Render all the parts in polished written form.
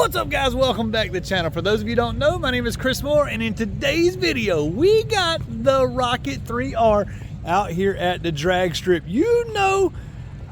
What's up, guys? Welcome back to the channel. For those of you who don't know, my name is Chris Moore, and in today's video we got the Rocket 3R out here at the Dragstrip. You know,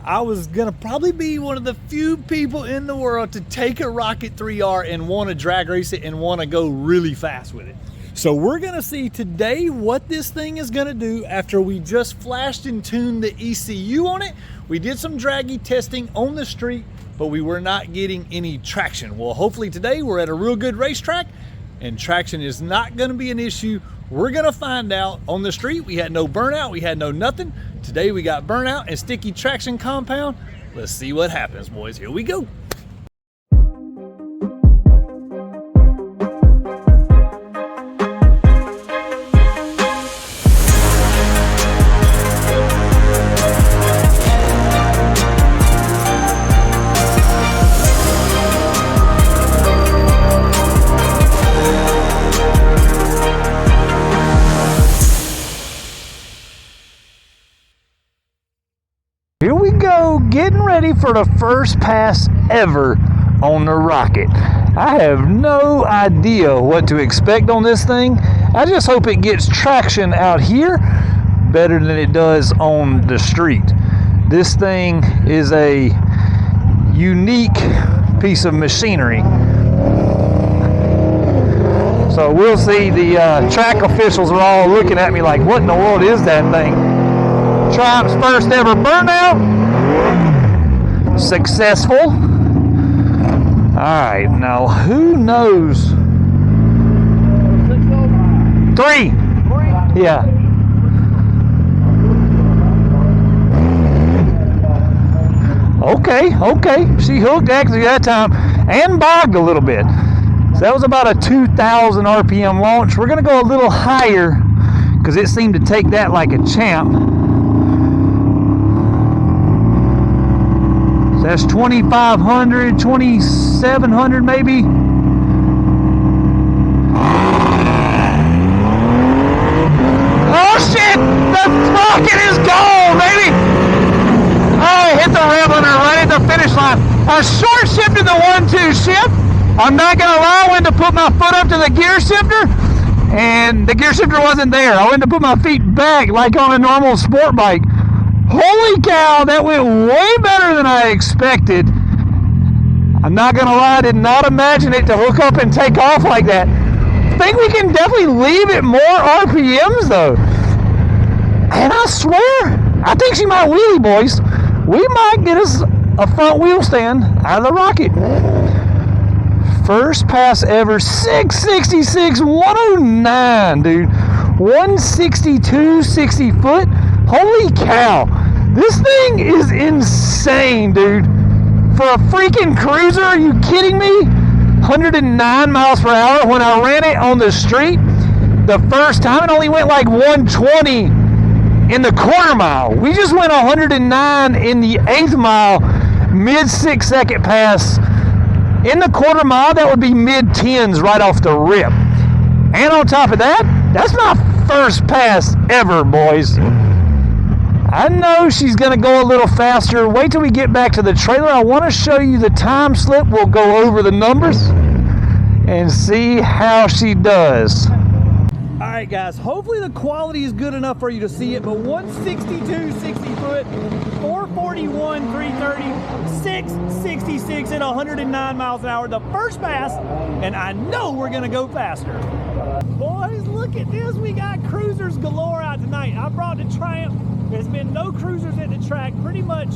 I was gonna probably be one of the few people in the world to take a Rocket 3R and want to drag race it and want to go really fast with it. So we're gonna see today what this thing is gonna do after we just flashed and tuned the ECU on it. We did some draggy testing on the street, but we were not getting any traction. Well, hopefully today we're at a real good racetrack and traction is not gonna be an issue. We're gonna find out. On the street, we had no burnout, we had no nothing. Today we got burnout and sticky traction compound. Let's see what happens, boys. Here we go. Here we go, getting ready for the first pass ever on the Rocket. I have no idea what to expect on this thing. I just hope it gets traction out here better than it does on the street. This thing is a unique piece of machinery. So we'll see. The track officials are all looking at me like, what in the world is that thing? Triumph's first ever burnout. Successful. Alright, now who knows? 3. Yeah. Okay. She hooked actually that time and bogged a little bit. So that was about a 2,000 RPM launch. We're going to go a little higher because it seemed to take that like a champ. That's 2,500, 2,700 maybe. Oh shit! The Rocket is gone, baby! Oh, hit the rail runner right at the finish line. I short shifted the 1-2 shift. I'm not gonna lie, I went to put my foot up to the gear shifter, and the gear shifter wasn't there. I went to put my feet back like on a normal sport bike. Holy cow, that went way better than I expected. I'm not gonna lie, I did not imagine it to hook up and take off like that. I think we can definitely leave it more RPMs though. And I swear, I think she might wheelie, boys. We might get us a front wheel stand out of the Rocket. First pass ever, 666, 109, dude. 162, 60 foot. Holy cow, this thing is insane, dude. For a freaking cruiser, are you kidding me? 109 miles per hour. When I ran it on the street the first time, it only went like 120 in the quarter mile. We just went 109 in the 8th mile, mid 6 second pass. In the quarter mile, that would be mid 10s right off the rip. And on top of that, that's my first pass ever, boys. I know she's going to go a little faster. Wait till we get back to the trailer. I want to show you the time slip. We'll go over the numbers and see how she does. All right, guys. Hopefully the quality is good enough for you to see it, but 162, 60 foot, 441, 330, 666 at 109 miles an hour. The first pass, and I know we're going to go faster. Boys, look at this. We got cruisers galore out tonight. I brought the Triumph. There's been no cruisers at the track pretty much,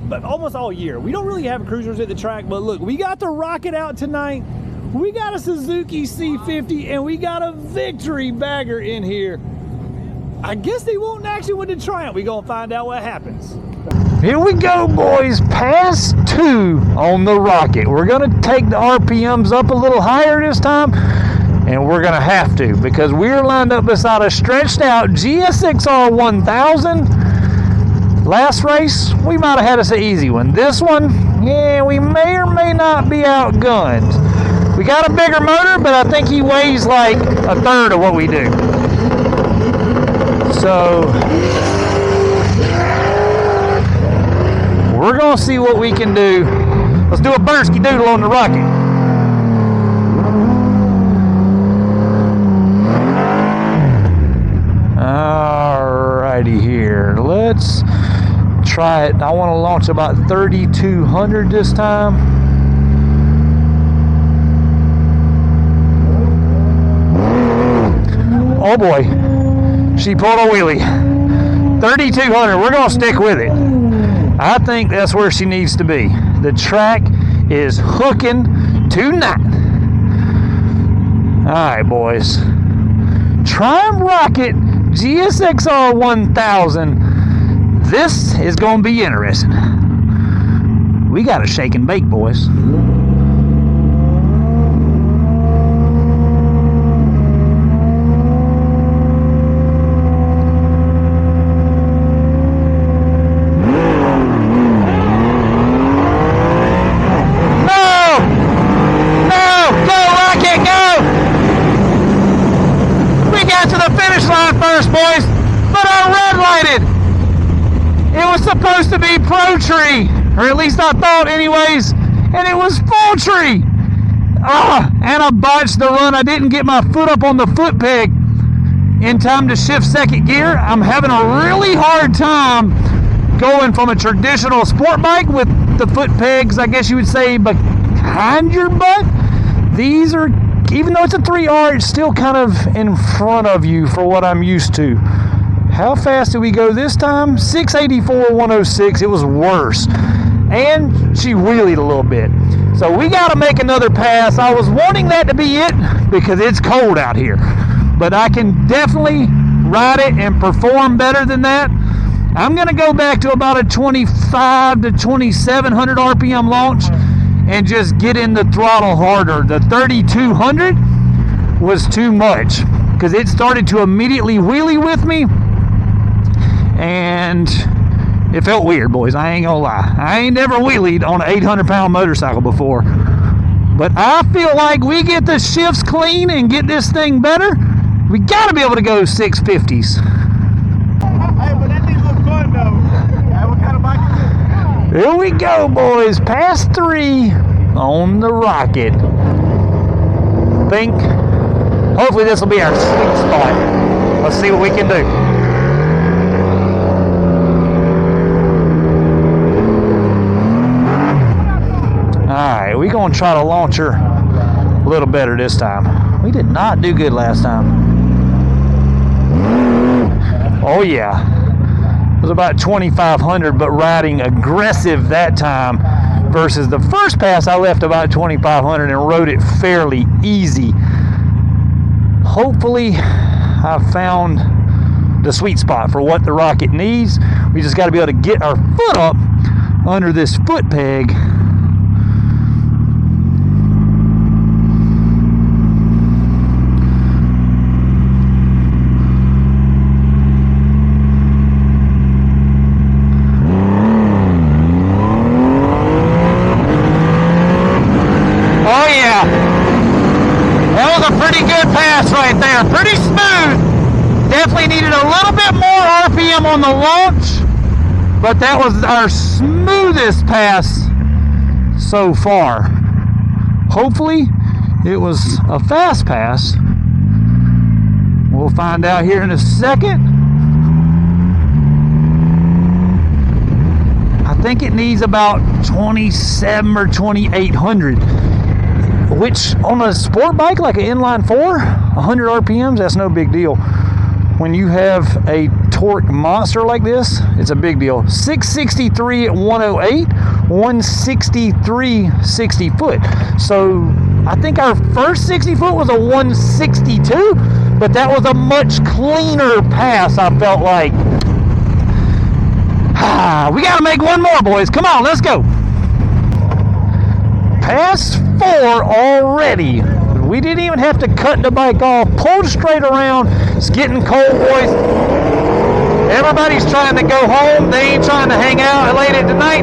but almost all year. We don't really have cruisers at the track, but look, we got the Rocket out tonight. We got a Suzuki C50, and we got a Victory bagger in here. I guess they won't action with the Triumph. We're gonna find out what happens. Here we go, boys. Pass 2 on the Rocket. We're gonna take the RPMs up a little higher this time. And we're going to have to, because we're lined up beside a stretched out GSXR 1000. Last race, we might have had us an easy one. This one, yeah, we may or may not be outgunned. We got a bigger motor, but I think he weighs like a third of what we do. So, we're going to see what we can do Let's do a Bursky doodle on the rocket. Alrighty here. Let's try it. I want to launch about 3,200 this time. Oh boy, she pulled a wheelie. 3,200, we're gonna stick with it. I think that's where she needs to be. The track is hooking tonight. All right, boys. Triumph Rocket GSXR 1000. This is gonna be interesting. We got a shake and bake, boys. Boys, but I red lighted. It was supposed to be pro tree, or at least I thought anyways, and it was full tree. And I botched the run. I didn't get my foot up on the foot peg in time to shift second gear. I'm having a really hard time going from a traditional sport bike with the foot pegs, I guess you would say, behind your butt. These are, even though it's a 3R, it's still kind of in front of you for what I'm used to. How fast did we go this time? 684, 106. It was worse. And she wheelied a little bit. So we got to make another pass. I was wanting that to be it because it's cold out here. But I can definitely ride it and perform better than that. I'm going to go back to about a 25 to 2,700 RPM launch and just get in the throttle harder. The 3,200 was too much because it started to immediately wheelie with me, and it felt weird, boys. I ain't gonna lie. I ain't never wheelied on an 800-pound motorcycle before, but I feel like we get the shifts clean and get this thing better, we gotta be able to go 650s. Hey, but that thing looks fun though. Hey, what kind of bike is it? Here we go, boys. Pass 3 on the rocket. Hopefully this will be our sweet spot. Let's see what we can do. Alright, we're going to try to launch her a little better this time. We did not do good last time. Oh yeah. It was about 2,500, but riding aggressive that time versus the first pass I left about 2,500 and rode it fairly easy. Hopefully I found the sweet spot for what the rocket needs. We just got to be able to get our foot up under this foot peg. Right there, pretty smooth. Definitely needed a little bit more RPM on the launch, but that was our smoothest pass so far. Hopefully it was a fast pass. We'll find out here in a second. I think it needs about 27 or 2,800. Which on a sport bike like an inline 4, 100 RPMs, that's no big deal. When you have a torque monster like this, it's a big deal. 663 at 108, 163 60 foot. So I think our first 60 foot was a 162, but that was a much cleaner pass, I felt like. We got to make one more, boys. Come on, let's go. Pass 4 already. We didn't even have to cut the bike off. Pulled straight around. It's getting cold, boys. Everybody's trying to go home. They ain't trying to hang out late at night.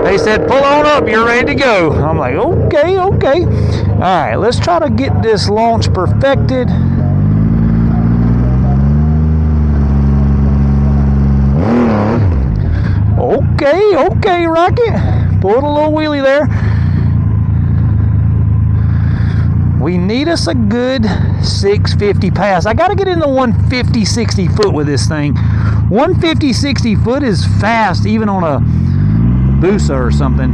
They said, pull on up. You're ready to go. I'm like, okay. All right, let's try to get this launch perfected. Oh. Okay, Rocket. Pulled a little wheelie there. We need us a good 650 pass. I got to get in the 150, 60 foot with this thing. 150, 60 foot is fast, even on a Busa or something,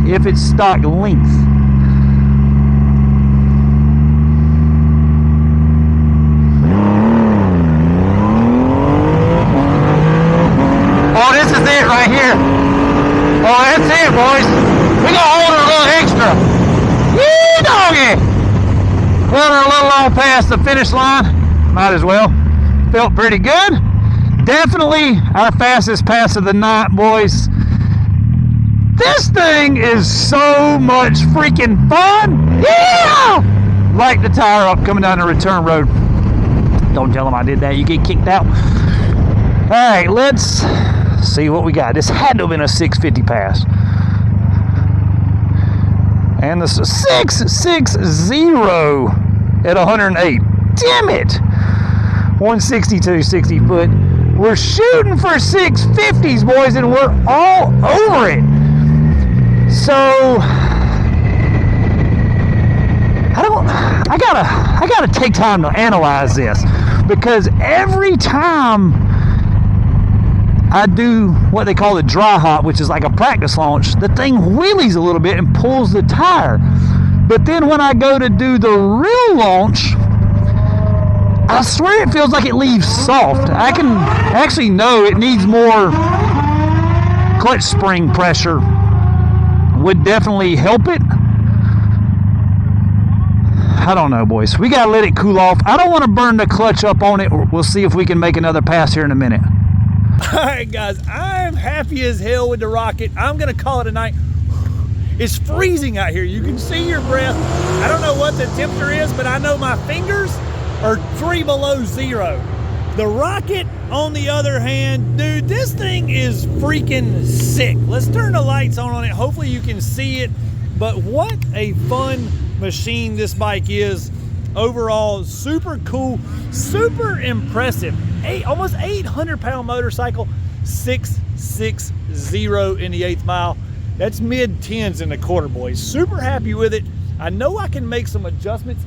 if it's stock length. Oh, this is it right here. Oh, that's it, boys. We gonna hold her a little extra. Yee, doggy. Hold her a little on past the finish line. Might as well. Felt pretty good. Definitely our fastest pass of the night, boys. This thing is so much freaking fun. Yeah! Light the tire up coming down the return road. Don't tell them I did that. You get kicked out. All right, let's see what we got. This had to have been a 650 pass. And the 660 at 108. Damn it! 162, 60 foot. We're shooting for 650s, boys, and we're all over it. So I gotta take time to analyze this, because every time I do what they call the dry hop, which is like a practice launch, the thing wheelies a little bit and pulls the tire. But then when I go to do the real launch, I swear it feels like it leaves soft. I can actually know it needs more clutch spring pressure. Would definitely help it. I don't know, boys. We gotta let it cool off. I don't want to burn the clutch up on it. We'll see if we can make another pass here in a minute. Alright guys, I'm happy as hell with the Rocket. I'm gonna call it a night. It's freezing out here. You can see your breath. I don't know what the temperature is, but I know my fingers are 3 below 0. The Rocket, on the other hand, dude, this thing is freaking sick. Let's turn the lights on it. Hopefully you can see it. But what a fun machine this bike is. Overall, super cool, super impressive. Almost 800-pound motorcycle, 660 in the 8th mile. That's mid-10s in the quarter, boys. Super happy with it. I know I can make some adjustments.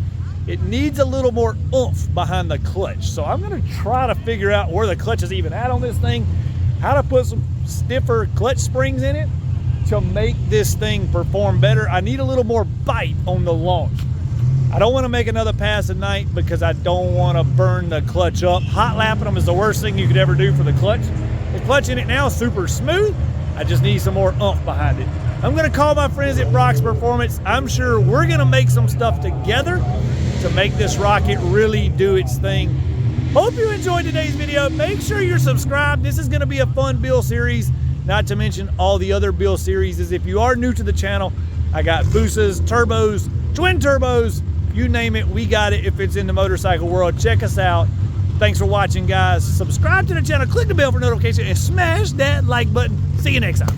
It needs a little more oomph behind the clutch. So I'm gonna try to figure out where the clutch is even at on this thing, how to put some stiffer clutch springs in it to make this thing perform better. I need a little more bite on the launch. I don't wanna make another pass at night because I don't wanna burn the clutch up. Hot lapping them is the worst thing you could ever do for the clutch. The clutch in it now is super smooth. I just need some more oomph behind it. I'm gonna call my friends at Brock's Performance. I'm sure we're gonna make some stuff together to make this Rocket really do its thing. Hope you enjoyed today's video. Make sure you're subscribed. This is gonna be a fun build series, not to mention all the other build series. If you are new to the channel, I got Busas, turbos, twin turbos, you name it, we got it if it's in the motorcycle world. Check us out. Thanks for watching, guys. Subscribe to the channel, click the bell for notification, and smash that like button. See you next time.